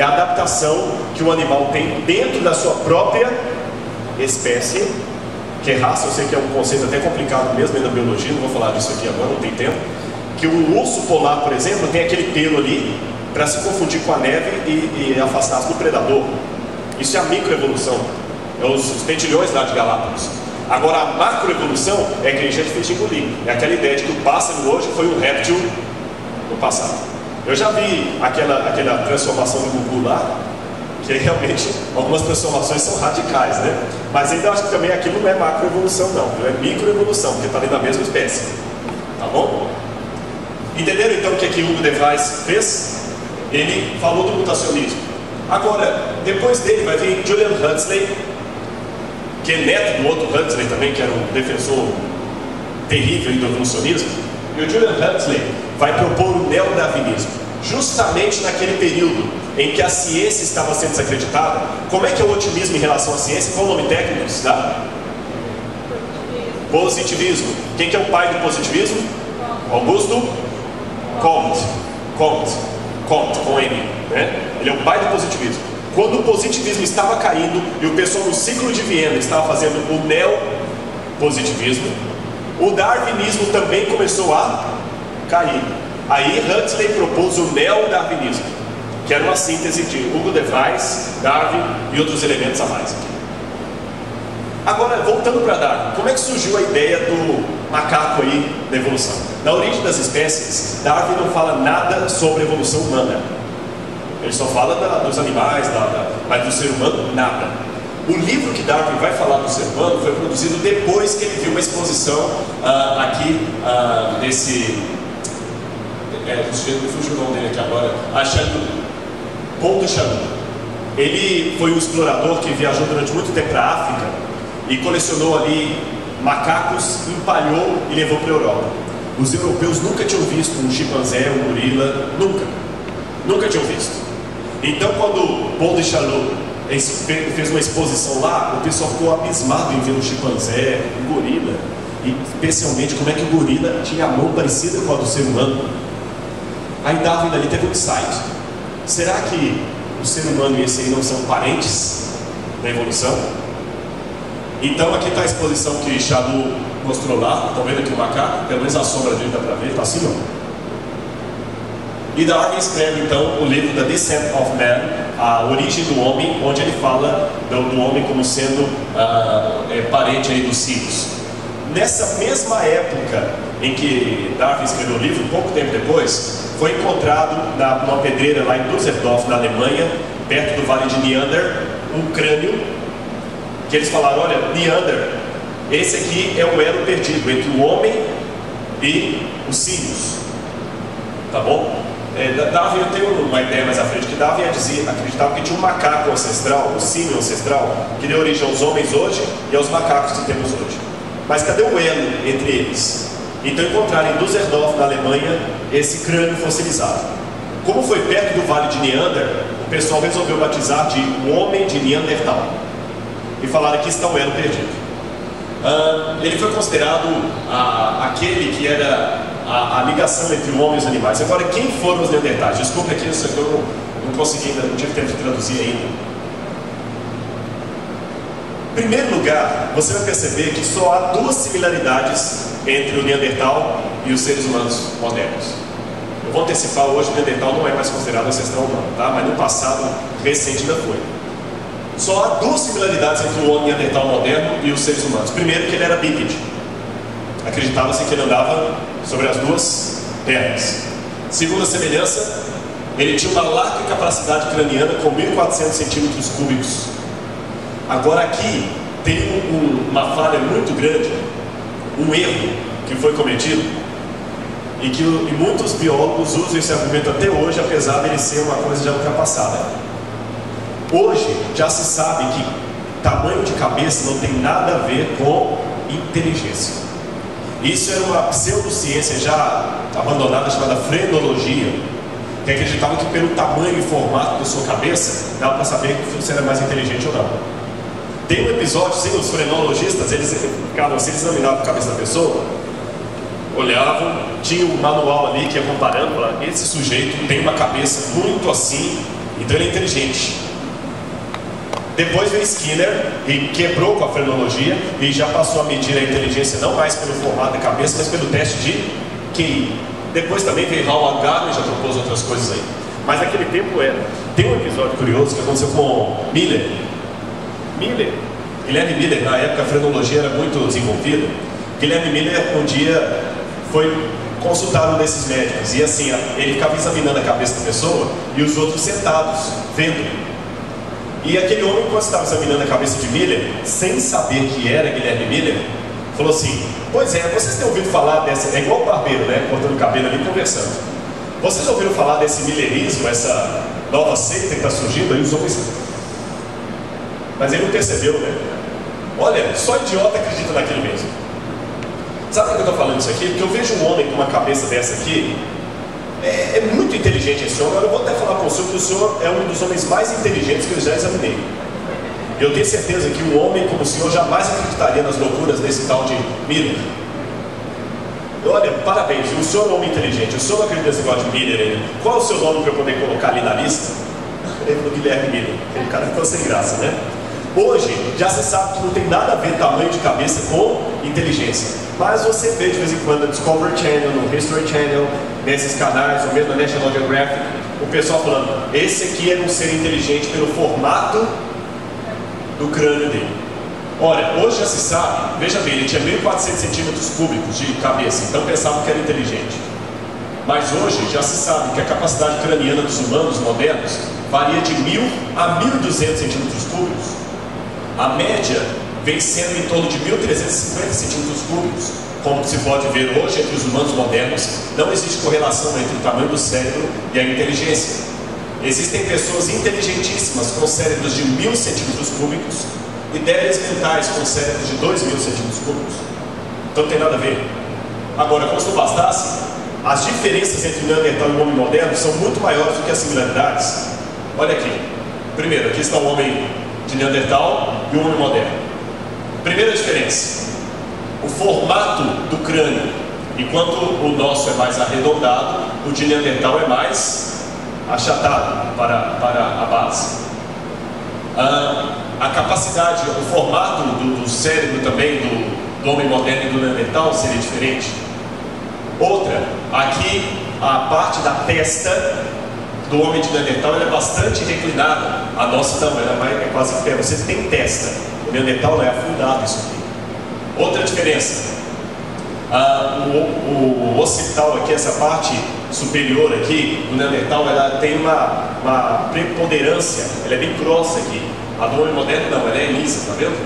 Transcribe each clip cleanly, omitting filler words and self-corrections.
é a adaptação que o animal tem dentro da sua própria espécie, que é raça. Eu sei que é um conceito até complicado mesmo na biologia, não vou falar disso aqui agora, não tem tempo. Que um urso polar, por exemplo, tem aquele pelo ali para se confundir com a neve e afastar-se do predador. Isso é a microevolução, é os tentilhões lá de Galápagos. Agora a macroevolução é que a gente é difícil de engolir. É aquela ideia de que o pássaro hoje foi um réptil no passado. Eu já vi aquela transformação do Gugu lá, que realmente algumas transformações são radicais, né? Mas ainda acho que também aquilo não é macroevolução não, é microevolução, porque está dentro da mesma espécie. Tá bom? Entenderam então o que o Hugo de Vries fez? Ele falou do mutacionismo. Agora, depois dele vai vir Julian Huxley, que é neto do outro Huxley também, que era um defensor terrível do evolucionismo. E o Julian Huxley vai propor o neodarwinismo, justamente naquele período em que a ciência estava sendo desacreditada. Como é que é o otimismo em relação à ciência? Qual o nome técnico que se dá? Positivismo. Quem que é o pai do positivismo? Augusto Comte, com M, né? Ele é o pai do positivismo. Quando o positivismo estava caindo e o pessoal no ciclo de Viena estava fazendo o neopositivismo, o darwinismo também começou a cair. Aí Huxley propôs o neodarwinismo, que era uma síntese de Hugo de Vries, Darwin e outros elementos a mais. Agora, voltando para Darwin, como é que surgiu a ideia do macaco aí da evolução? Na origem das espécies, Darwin não fala nada sobre a evolução humana. Ele só fala dos animais, mas do ser humano, nada. O livro que Darwin vai falar do ser humano foi produzido depois que ele viu uma exposição aqui desse... do sujeito que fugiu o nome dele aqui agora, Paul de Chalut. Ele foi um explorador que viajou durante muito tempo para a África e colecionou ali macacos, empalhou e levou para a Europa. Os europeus nunca tinham visto um chimpanzé, um gorila, nunca tinham visto. Então quando Paul de Chalut fez uma exposição lá, o pessoal ficou abismado em ver um chimpanzé, um gorila, e especialmente como é que o gorila tinha a mão parecida com a do ser humano. Aí Darwin ali teve um insight. Será que o ser humano e esse aí não são parentes da evolução? Então aqui está a exposição que Chalut mostrou lá. Estão vendo aqui o macaco? Pelo menos a sombra dele dá para ver, está assim, ó. E Darwin escreve então o livro The Descent of Man, a origem do homem, onde ele fala do homem como sendo parente aí dos símios. Nessa mesma época em que Darwin escreveu o livro, pouco tempo depois, foi encontrado numa pedreira lá em Düsseldorf, na Alemanha, perto do Vale de Neander, um crânio que eles falaram: olha, Neander, esse aqui é o elo perdido entre o homem e os símios. Tá bom? Darwin, eu tenho uma ideia mais à frente, que Darwin acreditava que tinha um macaco ancestral, um símio ancestral, que deu origem aos homens hoje e aos macacos que temos hoje. Mas cadê o elo entre eles? Então encontraram em Düsseldorf, na Alemanha, esse crânio fossilizado. Como foi perto do Vale de Neander, o pessoal resolveu batizar de o homem de Neandertal. E falaram que está o elo perdido. Ele foi considerado aquele que era a ligação entre o homem e os animais. Agora, quem foram os Neandertais? Desculpa aqui, isso aqui eu não consegui ainda, não tive tempo de traduzir ainda. Em primeiro lugar, você vai perceber que só há duas similaridades entre o Neandertal e os seres humanos modernos. Eu vou antecipar hoje, o Neandertal não é mais considerado ancestral humano, tá? Mas no passado recente ainda foi. Só há duas similaridades entre o Neandertal moderno e os seres humanos. Primeiro, que ele era bípede. Acreditava-se que ele andava sobre as duas pernas. Segunda semelhança, ele tinha uma larga capacidade craniana com 1.400 centímetros cúbicos. Agora aqui tem uma falha muito grande, um erro que foi cometido e que muitos biólogos usam esse argumento até hoje, apesar dele ser uma coisa já ultrapassada. Hoje já se sabe que tamanho de cabeça não tem nada a ver com inteligência. Isso era uma pseudociência já abandonada chamada frenologia, que acreditava que pelo tamanho e formato da sua cabeça dava para saber que você era mais inteligente ou não. Tem um episódio, sim, os frenologistas, eles examinavam a cabeça da pessoa, olhavam, tinha um manual ali que ia comparando, esse sujeito tem uma cabeça muito assim, Então ele é inteligente. Depois veio Skinner e quebrou com a frenologia e já passou a medir a inteligência não mais pelo formato da cabeça, mas pelo teste de QI. Depois também veio Howard Gardner e já propôs outras coisas aí. Mas naquele tempo era. Tem um episódio curioso que aconteceu com Guilherme Miller, na época a frenologia era muito desenvolvida. Guilherme Miller um dia foi consultar um desses médicos e assim, ele ficava examinando a cabeça da pessoa e os outros sentados, vendo. E aquele homem, quando estava examinando a cabeça de Miller, sem saber que era Guilherme Miller, falou assim: pois é, vocês têm ouvido falar dessa... É igual o barbeiro, né? Cortando o cabelo ali, conversando. Vocês ouviram falar desse millerismo, essa nova seita que está surgindo aí, os homens... Mas ele não percebeu, né? Olha, só idiota acredita naquilo mesmo. Sabe por que eu estou falando isso aqui? Porque eu vejo um homem com uma cabeça dessa aqui. É muito inteligente esse homem. Eu vou até falar com o senhor que o senhor é um dos homens mais inteligentes que eu já examinei. Eu tenho certeza que um homem como o senhor jamais acreditaria nas loucuras desse tal de Miller. Olha, parabéns, o senhor é um homem inteligente. O senhor não acredita nesse negócio de Miller aí. Qual é o seu nome para eu poder colocar ali na lista? Ele do Guilherme Miller. Aquele cara ficou sem graça, né? Hoje, já se sabe que não tem nada a ver tamanho de cabeça com inteligência. Mas você vê de vez em quando no Discovery Channel, no History Channel, nesses canais, ou mesmo na National Geographic, o pessoal falando: esse aqui é um ser inteligente pelo formato do crânio dele. Ora, hoje já se sabe, veja bem, ele tinha 1.400 centímetros cúbicos de cabeça, então pensavam que era inteligente. Mas hoje já se sabe que a capacidade craniana dos humanos modernos varia de 1.000 a 1.200 centímetros cúbicos. A média vem sendo em torno de 1.350 centímetros cúbicos. Como se pode ver hoje entre os humanos modernos, não existe correlação entre o tamanho do cérebro e a inteligência. Existem pessoas inteligentíssimas com cérebros de 1.000 centímetros cúbicos e débeis mentais com cérebros de 2.000 centímetros cúbicos. Então não tem nada a ver. Agora, como se não bastasse, as diferenças entre o Neandertal e o homem moderno são muito maiores do que as similaridades. Olha aqui. Primeiro, aqui está o homem de Neandertal e o homem moderno. Primeira diferença: o formato do crânio. Enquanto o nosso é mais arredondado, o de Neandertal é mais achatado para a base. A capacidade, o formato do cérebro também do homem moderno e do Neandertal seria diferente. Outra, aqui a parte da testa do homem de Neandertal é bastante reclinada. A nossa não, ela é quase em pé. Vocês têm testa. O Neandertal é afundado isso aqui. Outra diferença, o occipital aqui, essa parte superior aqui, do Neandertal, ela tem uma preponderância, ela é bem grossa aqui. A do homem moderno não, ela é lisa, tá vendo?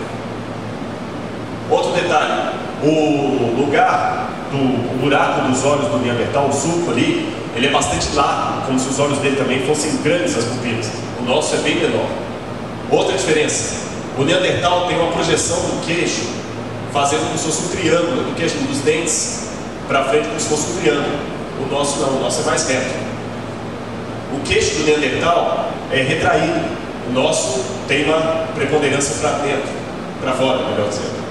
Outro detalhe, o lugar do buraco dos olhos do Neandertal, o sulco ali, ele é bastante largo, como se os olhos dele também fossem grandes, as pupilas. O nosso é bem menor. Outra diferença, o Neandertal tem uma projeção do queixo, fazendo como se fosse um triângulo, do queixo dos dentes para frente, como se fosse um triângulo. O nosso não, o nosso é mais reto. O queixo do Neandertal é retraído, o nosso tem uma preponderância para dentro, para fora, melhor dizendo.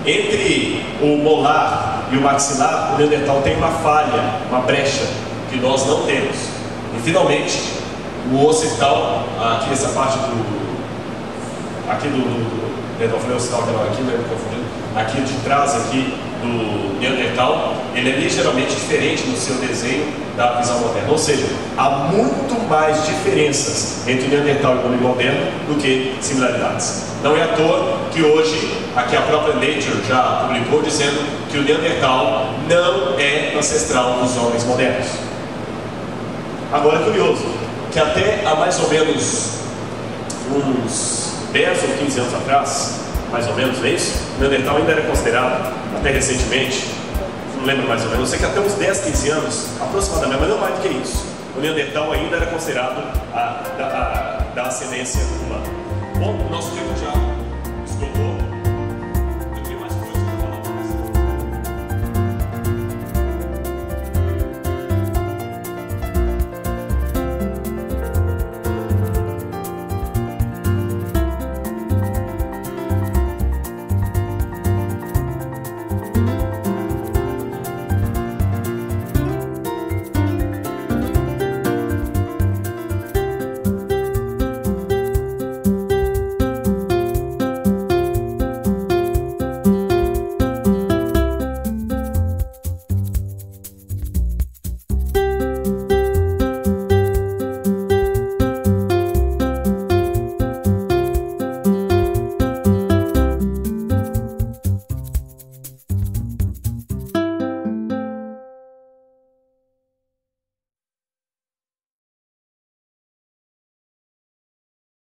Entre o molar e o maxilar, o Neandertal tem uma falha, uma brecha, que nós não temos. E finalmente, o occipital, aqui essa parte aqui eu falei occipital aqui, não é confundido. Aqui de trás aqui do Neandertal, ele é ligeiramente diferente no seu desenho da visão moderna. Ou seja, há muito mais diferenças entre o Neandertal e o homem moderno do que similaridades. Não é à toa que hoje, aqui a própria Nature já publicou dizendo que o Neandertal não é ancestral dos homens modernos. Agora é curioso que até há mais ou menos uns 10 ou 15 anos atrás, mais ou menos, é isso? O Neandertal ainda era considerado, até recentemente, não lembro mais ou menos, eu sei que até uns 10, 15 anos, aproximadamente, mas não mais do que isso, o Neandertal ainda era considerado da ascendência humana. Bom, o nosso tempo já